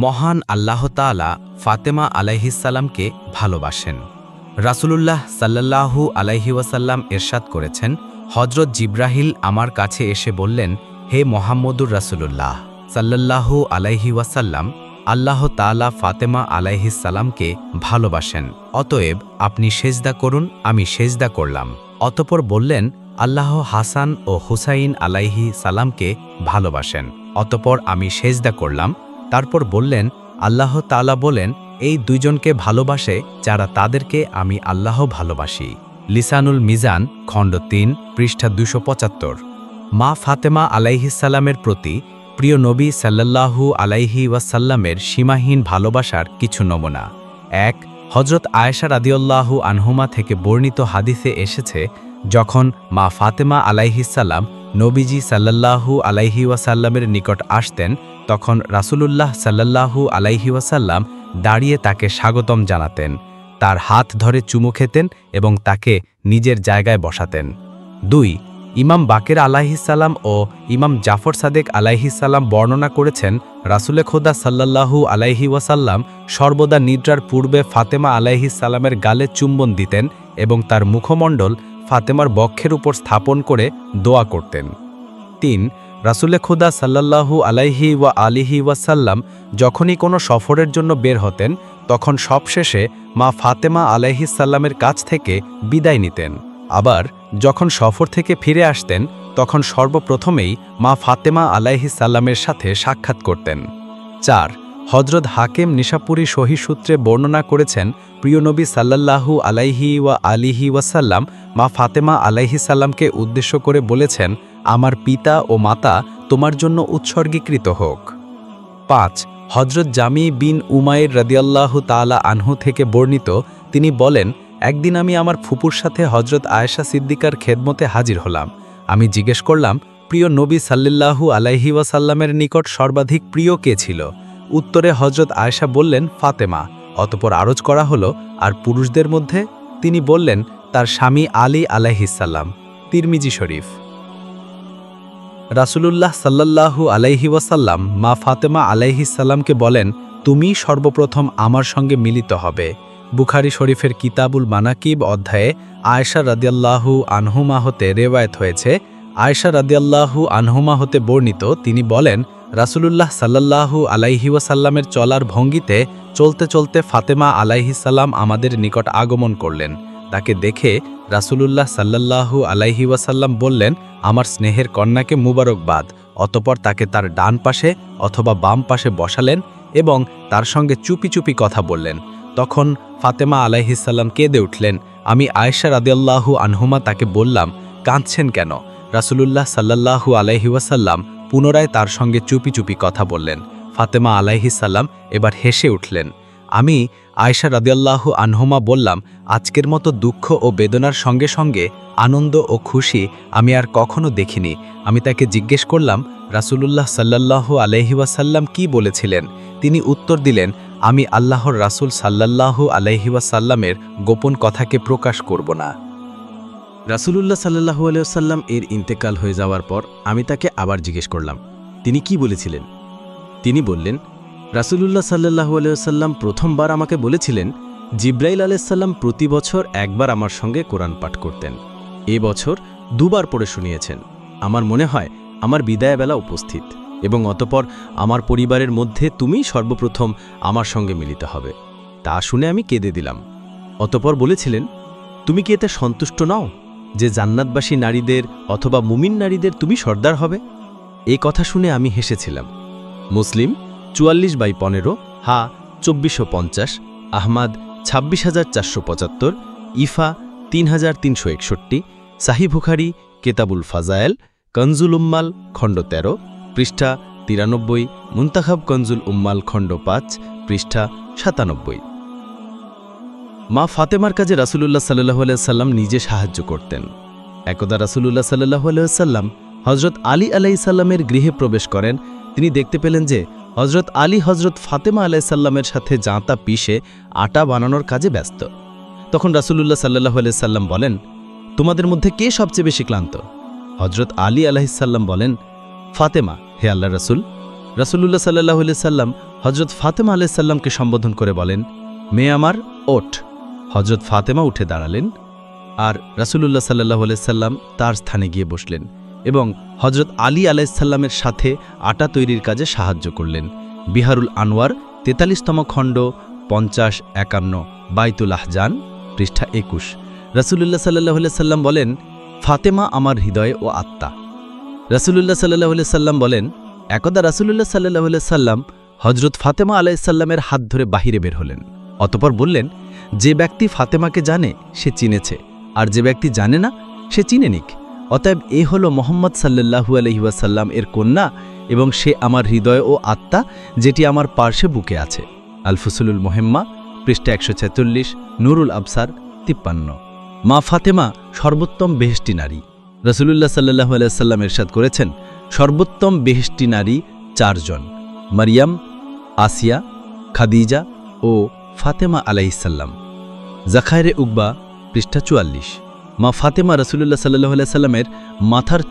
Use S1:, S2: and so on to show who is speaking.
S1: মহান আল্লাহ তাআলা ফাতেমা আলাইহিসসালামকে ভালোবাসেন। রাসূলুল্লাহ সাল্লাল্লাহু আলাইহি ওয়াসাল্লাম ইরশাদ করেছেন, হযরত জিবরাইল আমার কাছে এসে বললেন, হে মুহাম্মদুর রাসূলুল্লাহ সাল্লাল্লাহু আলাইহি ওয়াসাল্লাম, আল্লাহ তাআলা ফাতেমা আলাইহিসসালামকে ভালোবাসেন, অতএব আপনি সেজদা করুন। আমি সেজদা করলাম। অতঃপর বললেন, আল্লাহ হাসান ও হুসাইন আলাইহি সালামকে ভালোবাসেন। অতঃপর আমি সেজদা করলাম। তারপর বললেন, আল্লাহ তাআলা বলেন, এই দুইজনকে ভালোবাসে যারা তাদেরকে আমি আল্লাহ ভালোবাসি। লিসানুল মিজান খণ্ড ৩ পৃষ্ঠা ২৭৫। মা ফাতেমা আলাইহিসসালামের প্রতি প্রিয় নবী সাল্লাল্লাহু আলাইহি ওয়াসাল্লামের সীমাহীন ভালোবাসার কিছু নমুনা। ১. হযরত আয়েশা রাদিয়াল্লাহু আনহুমা থেকে বর্ণিত হাদিসে এসেছে, যখন মা ফাতেমা আলাইহিসসালাম নবীজি সাল্লাল্লাহু আলাইহি ওয়াসাল্লামের নিকট আসতেন, তখন রাসূলুল্লাহ সাল্লাল্লাহু আলাইহি ওয়াসাল্লাম দাঁড়িয়ে তাকে স্বাগতম জানাতেন, তার হাত ধরে চুমু খেতেন এবং তাকে নিজের জায়গায় বসাতেন। ২. ইমাম বাকের আলাইহিসসালাম ও ইমাম জাফর সাদেক আলাইহিসসালাম বর্ণনা করেছেন, রাসূলে খোদা সাল্লাল্লাহু আলাইহি ওয়াসাল্লাম সর্বদা নিদ্রার পূর্বে ফাতেমা আলাইহিসসালামের গালে চুম্বন দিতেন এবং তার মুখমণ্ডল ফাতেমার বক্ষের উপর স্থাপন করে দোয়া করতেন। ৩. রাসূলে খোদা সাল্লাল্লাহু আলাইহি ওয়া আলিহি ওয়াসাল্লাম যখনই কোনো সফরের জন্য বের হতেন, তখন সবশেষে মা ফাতেমা আলাইহিসসালামের কাছ থেকে বিদায় নিতেন। আবার যখন সফর থেকে ফিরে আসতেন, তখন সর্বপ্রথমেই মা ফাতেমা আলাইহিসসালামের সাথে সাক্ষাৎ করতেন। ৪. হযরত হাকিম নিশাপুরী সহিহ সূত্রে বর্ণনা করেছেন, প্রিয় নবী সাল্লাল্লাহু আলাইহি ওয়া আলিহি ওয়াসাল্লাম মা ফাতেমা আলাইহিসসালামকে উদ্দেশ্য করে বলেছেন, আমার পিতা ও মাতা তোমার জন্য উৎসর্গীকৃত হোক। ৫. হযরত জামি বিন উমাইর রাদিয়াল্লাহু তাআলা আনহু থেকে বর্ণিত, তিনি বলেন, একদিন আমি আমার ফুপুর সাথে হযরত আয়েশা সিদ্দিকার খেদমতে হাজির হলাম। আমি জিজ্ঞেস করলাম, প্রিয় নবী সাল্লাল্লাহু আলাইহি ওয়াসাল্লামের নিকট সর্বাধিক প্রিয় কে ছিল? উত্তরে হযরত আয়েশা বললেন, ফাতেমা। অতঃপর আরজ করা হলো, আর পুরুষদের মধ্যে? তিনি বললেন, তার স্বামী আলী আলাইহিসসালাম। তিরমিজি শরীফ। রাসূলুল্লাহ সাল্লাল্লাহু আলাইহি ওয়াসাল্লাম মা ফাতেমা আলাইহিসসালামকে বলেন, তুমি সর্বপ্রথম আমার সঙ্গে মিলিত হবে। বুখারী শরীফের কিতাবুল মানাকিব অধ্যায়ে আয়েশা রাদিয়াল্লাহু আনহুমা হতে রেওয়ায়েত হয়েছে, আয়েশা রাদিয়াল্লাহু আনহুমা হতে বর্ণিত, তিনি বলেন, রাসূলুল্লাহ সাল্লাল্লাহু আলাইহি ওয়াসাল্লামের চলার ভঙ্গিতে চলতে চলতে ফাতেমা আলাইহিসসালাম আমাদের নিকট আগমন করলেন। তাকে দেখে রাসূলুল্লাহ সাল্লাল্লাহু আলাইহি ওয়াসাল্লাম বললেন, আমার স্নেহের কন্যাকে মুবারকবাদ। অতঃপর তাকে তার ডান পাশে অথবা বাম পাশে বসালেন এবং তার সঙ্গে চুপি চুপি কথা বললেন। তখন ফাতেমা আলাইহিসসালাম কেঁদে উঠলেন। আমি আয়েশা রাদিয়াল্লাহু আনহুমা তাকে বললাম, কাঁদছেন কেন? রাসূলুল্লাহ সাল্লাল্লাহু আলাইহি ওয়াসাল্লাম পুনরায় তার সঙ্গে চুপি চুপি কথা বললেন। ফাতেমা আলাইহিসসালাম এবার হেসে উঠলেন। আমি আয়েশা রাদিয়াল্লাহু আনহুমা বললাম, আজকের মতো দুঃখ ও বেদনার সঙ্গে সঙ্গে আনন্দ ও খুশি আমি আর কখনো দেখিনি। আমি তাকে জিজ্ঞেস করলাম, রাসূলুল্লাহ সাল্লাল্লাহু আলাইহি ওয়াসাল্লাম কি বলেছিলেন? তিনি উত্তর দিলেন, আমি আল্লাহর রাসূল সাল্লাল্লাহু আলাইহি ওয়াসাল্লামের গোপন কথাকে প্রকাশ করব না।
S2: রাসূলুল্লাহ সাল্লাল্লাহু আলাইহি ওয়াসাল্লাম এর ইন্তেকাল হয়ে যাওয়ার পর আমি তাকে আবার জিজ্ঞেস করলাম, তিনি কি বলেছিলেন? তিনি বললেন, রাসূলুল্লাহ সাল্লাল্লাহু আলাইহি ওয়াসাল্লাম প্রথমবার আমাকে বলেছিলেন, জিবরাইল আলাইহিস সালাম প্রতি বছর একবার আমার সঙ্গে কোরআন পাঠ করতেন। এ বছর দুবার পড়ে শুনিয়েছেন। আমার মনে হয় আমার বিদায়বেলা উপস্থিত এবং অতঃপর আমার পরিবারের মধ্যে তুমিই সর্বপ্রথম আমার সঙ্গে মিলিত হবে। তা শুনে আমি কেঁদে দিলাম। অতঃপর বলেছিলেন, তুমি কি এতে সন্তুষ্ট নও যে জান্নাতবাসী নারীদের অথবা মুমিন নারীদের তুমি সর্দার হবে? এই কথা শুনে আমি হেসেছিলাম। মুসলিম 44/15, হা 2450, আহমাদ 26,475, ইফা 3,361, সাহিহ বুখারী কেতাবুল ফাজায়েল, কনজুল উম্মাল খণ্ড 13 পৃষ্ঠা 93, মুনতাখাব কনজুল উম্মাল খণ্ড 5 পৃষ্ঠা 97। মা ফাতেমার কাজে রাসূলুল্লাহ সাল্লাল্লাহু আলাইহি ওয়াসাল্লাম নিজে সাহায্য করতেন। একদা রাসূলুল্লাহ সাল্লাল্লাহু আলাইহি ওয়াসাল্লাম হযরত আলী আলাইহিস সালামের গৃহে প্রবেশ করেন। তিনি দেখতে পেলেন যে হযরত আলী হযরত ফাতেমা আলাইহিস সালামের সাথে জাঁতা পিষে আটা বানানোর কাজে ব্যস্ত। তখন রাসূলুল্লাহ সাল্লাল্লাহু আলাইহি ওয়াসাল্লাম বলেন, তোমাদের মধ্যে কে সবচেয়ে বেশি ক্লান্ত? হযরত আলী আলাইহিস সালাম বলেন, ফাতেমা, হে আল্লাহর রাসূল। রাসূলুল্লাহ সাল্লাল্লাহু আলাইহি ওয়াসাল্লাম হজরত ফাতেমা আলাইসাল্লামকে সম্বোধন করে বলেন, মেয়ে আমার ওঠ। হজরত ফাতেমা উঠে দাঁড়ালেন আর রাসূলুল্লাহ সাল্লাল্লাহু আলাইহি সাল্লাম তার স্থানে গিয়ে বসলেন এবং হজরত আলী আলাইসাল্লামের সাথে আটা তৈরির কাজে সাহায্য করলেন। বিহারুল আনোয়ার ৪৩তম খণ্ড ৫০-৫১ বাইতুল আহজান পৃষ্ঠা ২১। রাসূলুল্লাহ সাল্লাল্লাহু আলাইহি সাল্লাম বলেন, ফাতেমা আমার হৃদয় ও আত্মা। রাসূলুল্লাহ সাল্লাল্লাহু আলাইহি সাল্লাম বলেন, একদা রাসূলুল্লাহ সাল্লাল্লাহু আলাইহি সাল্লাম হজরত ফাতেমা আলাইহিসসালামের হাত ধরে বাহিরে বের হলেন। অতঃপর বললেন, যে ব্যক্তি ফাতেমাকে জানে সে চিনেছে, আর যে ব্যক্তি জানে না সে চিনে নিক। অতএব এ হল মোহাম্মদ সাল্লাল্লাহু আলাইহি ওয়াসাল্লাম এর কন্যা এবং সে আমার হৃদয় ও আত্মা, যেটি আমার পার্শ্বে বুকে আছে। আল ফুসুলুল মুহিম্মা পৃষ্ঠা ১৪৬, নুরুল আবসার ৫৩। মা ফাতেমা সর্বোত্তম বেহেশতি নারী। রাসূলুল্লাহ সাল্লাল্লাহু আলাইহি ওয়াসাল্লাম ইরশাদ করেছেন, সর্বোত্তম বেহেশতি নারী ৪ জন: মারিয়াম, আসিয়া, খাদিজা ও ফাতেমা আলাইহিসসালাম। জাখায়রে উকবা পৃষ্ঠা ৪৪। মা ফাতেমা রাসূলুল্লাহ সাল্লাল্লাহু আলাইহি ওয়াসাল্লামের মাথার